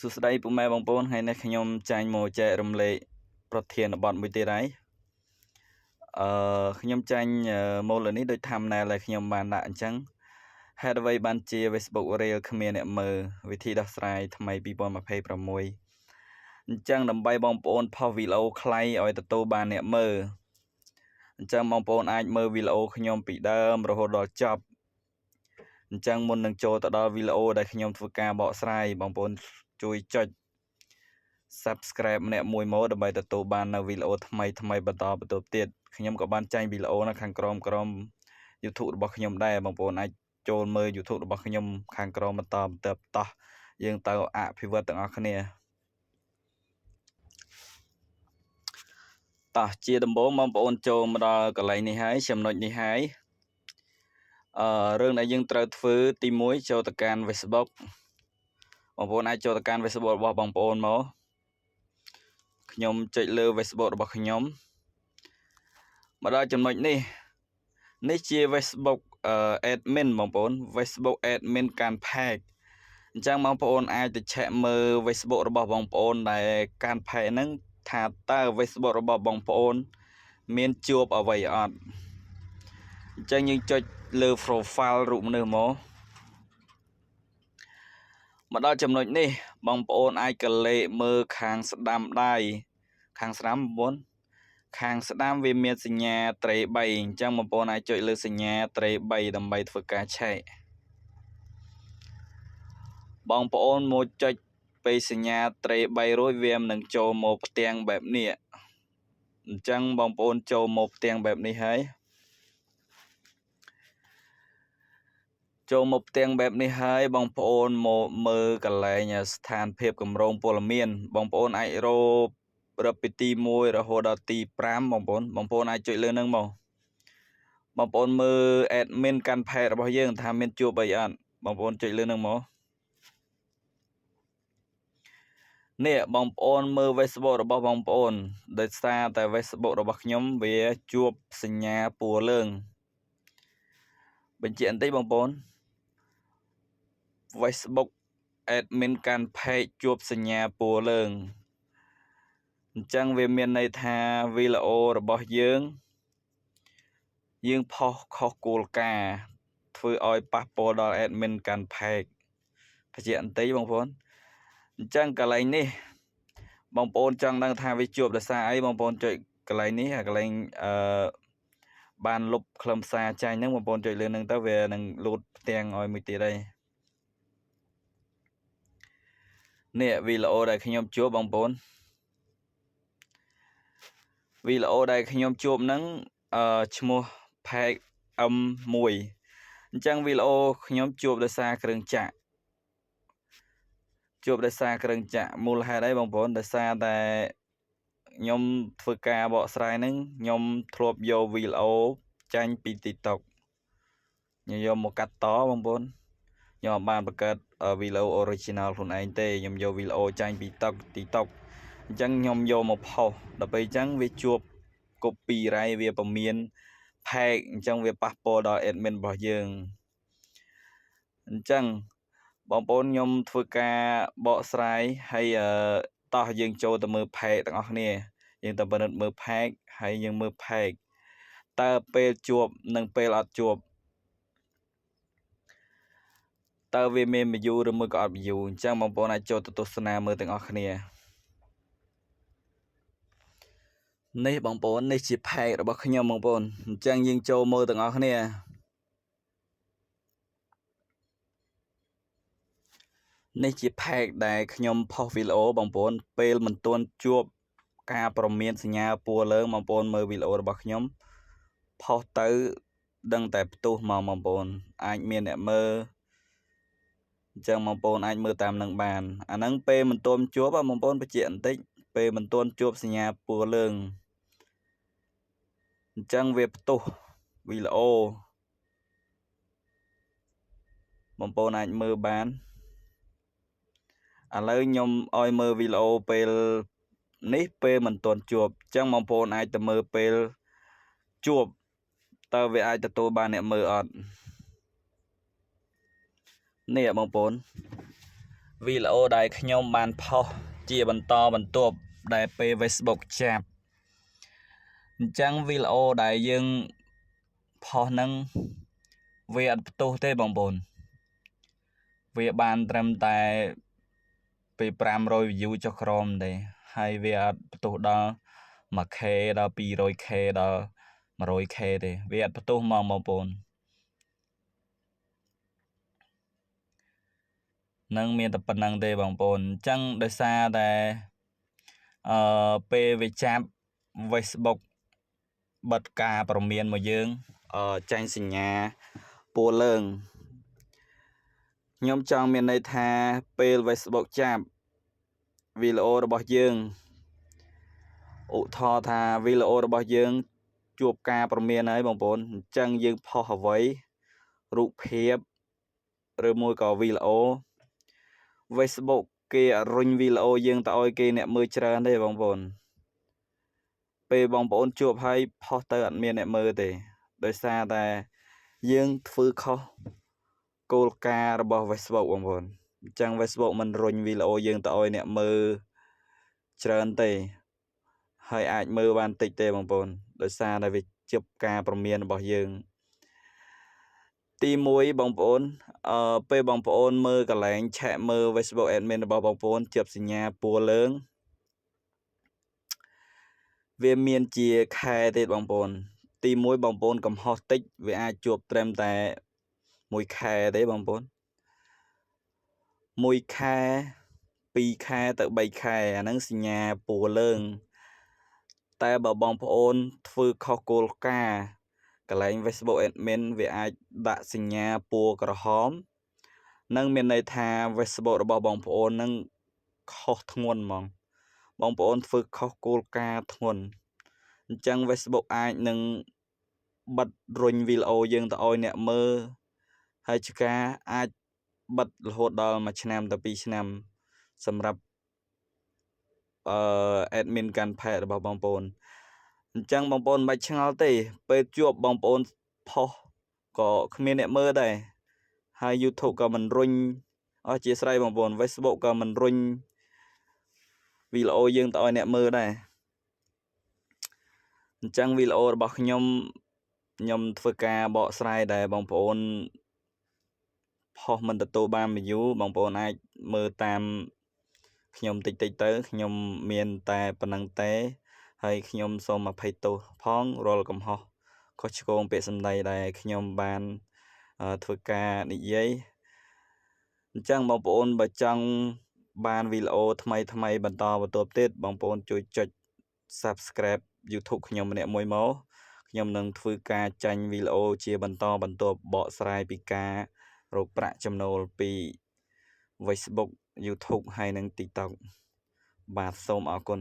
សុស្ដីពុកម៉ែបងប្អូនថ្ងៃនេះខ្ញុំចាញ់មកចែករំលែកប្រធានបទមួយទៀតហើយខ្ញុំចាញ់មកលើនេះដូចថាំណែលដែលខ្ញុំបានដាក់អញ្ចឹងហេតុអ្វីបានជា Facebook Reel គ្មានអ្នកមើលវិធីដោះស្រាយថ្មី2026អញ្ចឹងដើម្បីបងប្អូនផុសវីដេអូខ្លីឲ្យទទួលបានអ្នកមើលអញ្ចឹងបងប្អូនអាចមើលវីដេអូខ្ញុំពីដើមរហូតដល់ចប់អញ្ចឹងមុននឹងចូលទៅដល់វីដេអូដែលខ្ញុំធ្វើការបកស្រាយបងប្អូនជួយចុច Subscribe ម្នាក់មួយមកដើម្បីទទួលបាននៅវីដេអូថ្មីបន្តទៀតខ្ញុំក៏បានចែងវីដេអូនៅខាងក្រោមYouTube របស់ខ្ញុំដែរបងប្អូនអាចចូលមើល YouTube របស់ខ្ញុំខាងក្រោមបន្តតោះយើងទៅអភិវឌ្ឍទាំងអស់គ្នាតោះជាដំបូងបងប្អូនចូលមកដល់កន្លែងនេះហើយចំណុចនេះហើយរឿងដែលយើងត្រូវធ្វើទី1ចូលទៅកាន់ Facebook បងប្អូនអាចចូលទៅកាន់ Facebook របស់បងប្អូនមកខ្ញុំចុចលើ Facebook របស់ខ្ញុំមកដល់ចំណុចនេះជា Facebook admin បងប្អូន Facebook admin កាន់ page អញ្ចឹងបងប្អូនអាចទៅ check មើល Facebook របស់បងប្អូនដែលកាន់ page ហ្នឹងថាតើ Facebook របស់បងប្អូនមានជួបអ្វីអត់អញ្ចឹងយើងចុចលើ profile រូបមនុស្សមកដល់ចំណុចនេះបងប្អូនអាចកលេសមើលខាងស្ដាំដៃខាងស្ដាំបងប្អូនខាងស្ដាំវាមានសញ្ញាត្រេ3អញ្ចឹងបងប្អូនអាចចុចលើសញ្ញាត្រេ3ដើម្បីធ្វើការឆែកបងប្អូនមកចុចពេលសញ្ញាត្រេ3រួចវានឹងចូលមកផ្ទាំងបែបនេះអញ្ចឹងបងប្អូនចូលមកផ្ទាំងបែបនេះហើយចូលមកផ្ទាំងបែបនេះហើយបងប្អូនមកមើលកន្លែងស្ថានភាពគម្រោងព័ត៌មានបងប្អូនអាចរកពីទី1រហូតដល់ទី5បងប្អូនអាចចុចលើនឹងមកបងប្អូនមើល admin កាន់ page របស់យើងថាមានជួបអីអត់បងប្អូនចុចលើនឹងមកនេះបងប្អូនមើល Facebook របស់បងប្អូនដោយសារតែ Facebook របស់ខ្ញុំវាជួបសញ្ញាពណ៌លឿងបញ្ជាក់បន្តិចបងប្អូន Facebook admin កាន់ page ជួបសញ្ញាពណ៌លឿងអញ្ចឹងវាមានន័យថាវីដេអូរបស់យើងផុសខុសគោលការណ៍ធ្វើឲ្យប៉ះពាល់ដល់ admin កាន់ page បញ្ជាក់បន្តិចបងប្អូនអញ្ចឹងកន្លែងនេះបងប្អូនចង់ដឹងថាវាជួបដោយសារអីបងប្អូនចុចកន្លែងនេះកន្លែងបានលុបខ្លឹមសារចាញ់ហ្នឹងបងប្អូនចុចលើនឹងទៅវានឹងលូតផ្ទាំងឲ្យមួយទៀតហើយនេះវីដេអូដែលខ្ញុំជួបបងប្អូនវីដេអូដែលខ្ញុំជួបហ្នឹងឈ្មោះ page M1 អញ្ចឹងវីដេអូខ្ញុំជួបដោយសារគ្រឿងចក្រមូលហេតុអីបងប្អូនដោយសារតែខ្ញុំធ្វើការបកស្រាយហ្នឹងខ្ញុំធ្លាប់យកវីដេអូចាញ់ពី TikTok ខ្ញុំយកមកកាត់តបងប្អូនខ្ញុំអត់បានបង្កើតវីដេអូ original ខ្លួនឯងទេខ្ញុំយកវីដេអូចាញ់ពី TikTok អញ្ចឹងខ្ញុំយកមកផុសដល់ពេលអញ្ចឹងវាជួប copyright វាពមៀន page អញ្ចឹងវាប៉ះពាល់ដល់ admin របស់យើងអញ្ចឹងបងប្អូនខ្ញុំធ្វើការបកស្រាយហើយតោះយើងចូលទៅមើល page ទាំងអស់គ្នាយើងទៅពិនិត្យមើល page ហើយយើងមើល page តើពេលជួបនិងពេលអត់ជួបតើវាមាន view ឬមួយក៏អត់ view អញ្ចឹងបងប្អូនអាចចូលទៅទស្សនាមើលទាំងអស់គ្នានេះបងប្អូននេះជា page របស់ខ្ញុំបងប្អូនអញ្ចឹងយើងចូលមើលទាំងអស់គ្នានេះជា page ដែលខ្ញុំផុសវីដេអូបងប្អូនពេលមិនទាន់ជួបការព្រមានសញ្ញាពណ៌លឿងបងប្អូនមើលវីដេអូរបស់ខ្ញុំផុសទៅដឹងតែផ្ទុះមកបងប្អូនអាចមានអ្នកមើលអញ្ចឹងបងប្អូនអាចមើលតាមនឹងបានអាហ្នឹងពេលមិនទាន់ជួបបងប្អូនបញ្ជាក់បន្តិចពេលមិនទាន់ជួបសញ្ញាពណ៌លឿងអញ្ចឹងវាផ្ទុះវីដេអូបងប្អូនអាចមើលបានឥឡូវខ្ញុំឲ្យមើលវីដេអូពេលនេះពេលមិនទាន់ជួបអញ្ចឹងបងប្អូនអាចទៅមើលពេលជួបតើវាអាចទទួលបានអ្នកមើលអត់នេះបងប្អូន វីដេអូដែលខ្ញុំបានផុសជាបន្តបន្ទាប់ដែលពេល Facebook ចាប់អញ្ចឹងវីដេអូដែលយើងផុសហ្នឹងវាអត់ផ្ទុះទេបងប្អូនវាបានត្រឹមតែពី500 view ចុះក្រោមទេហើយវាអត់ផ្ទុះដល់ 1k ដល់ 200k ដល់ 100k ទេវាអត់ផ្ទុះមកបងប្អូននឹងមានតែប៉ុណ្្នឹងទេបងប្អូនអញ្ចឹងដោយសារតែពេលវាចាប់ Facebook បិទការព្រមានមកយើងចាញ់សញ្ញាពួរលើងខ្ញុំចង់មានន័យថាពេល Facebook ចាប់វីដេអូរបស់យើងឧទាហរណ៍ថាវីដេអូរបស់យើងជួបការព្រមានហើយបងប្អូនអញ្ចឹងយើងផុសអ្វីរូបភាពឬមួយក៏វីដេអូ Facebook គេរុញវីដេអូយើងទៅឲ្យគេអ្នកមើលច្រើនទេបងប្អូនពេលបងប្អូនជួបហើយផុសទៅអត់មានអ្នកមើលទេដោយសារតែយើងធ្វើខុសគោលការណ៍របស់ Facebook បងប្អូនអញ្ចឹង Facebook មិនរុញវីដេអូយើងទៅឲ្យអ្នកមើលច្រើនទេហើយអាចមើលបានតិចទេបងប្អូនដោយសារតែវាជិបការព្រមានរបស់យើងទី1បងប្អូនពេលបងប្អូនមើលកន្លែងឆែកមើល Facebook admin របស់បងប្អូនជិបសញ្ញាពួរលើងវាមានជាខែទេបងប្អូនទី1បងប្អូនកំហុសតិចវាអាចជួបត្រឹមតែ1ខែទេបងប្អូន1ខែ2ខែទៅ3ខែអាហ្នឹងសញ្ញាពួរលើងតែបើបងប្អូនធ្វើខុសគោលការណ៍កន្លែង Facebook admin វាអាចដាក់សញ្ញាពួរក្រហមនឹងមានន័យថា Facebook របស់បងប្អូននឹងខុសធ្ងន់ហ្មងបងប្អូនធ្វើខុសគោលការណ៍ធ្ងន់អញ្ចឹង Facebook អាចនឹងបិទរុញវីដេអូយើងទៅឲ្យអ្នកមើលហើយឆ្កាអាចបិទរហូតដល់1ឆ្នាំទៅ2ឆ្នាំសម្រាប់admin កាន់ page របស់បងប្អូនអញ្ចឹងបងប្អូនមិនបាច់ឆ្ងល់ទេពេលជួបបងប្អូនផុសក៏គ្មានអ្នកមើលដែរហើយ YouTube ក៏មិនរុញអធិស្ឋានបងប្អូន Facebook ក៏មិនរុញវីដេអូយើងទៅឲ្យអ្នកមើលដែរអញ្ចឹងវីដេអូរបស់ខ្ញុំធ្វើការបកស្រាយដែលបងប្អូនផុសមិនទទួលបាន view បងប្អូនអាចមើលតាមខ្ញុំតិចទៅខ្ញុំមានតែប៉ុណ្្នឹងទេហើយខ្ញុំសូមអភ័យទោសផងរាល់កំហុសខុសឆ្គងពាក្យសម្ដីដែលខ្ញុំបានធ្វើការនិយាយអញ្ចឹងបងប្អូនបើចង់បានវីដេអូថ្មីបន្តបន្ទាប់ទៀតបងប្អូនជួយចុច Subscribe YouTube ខ្ញុំម្នាក់មួយមកខ្ញុំនឹងធ្វើការចាញ់វីដេអូជាបន្តបន្ទាប់បកស្រាយពីការរកប្រាក់ចំណូលពី Facebook YouTube ហើយនិង TikTok បាទសូមអរគុណ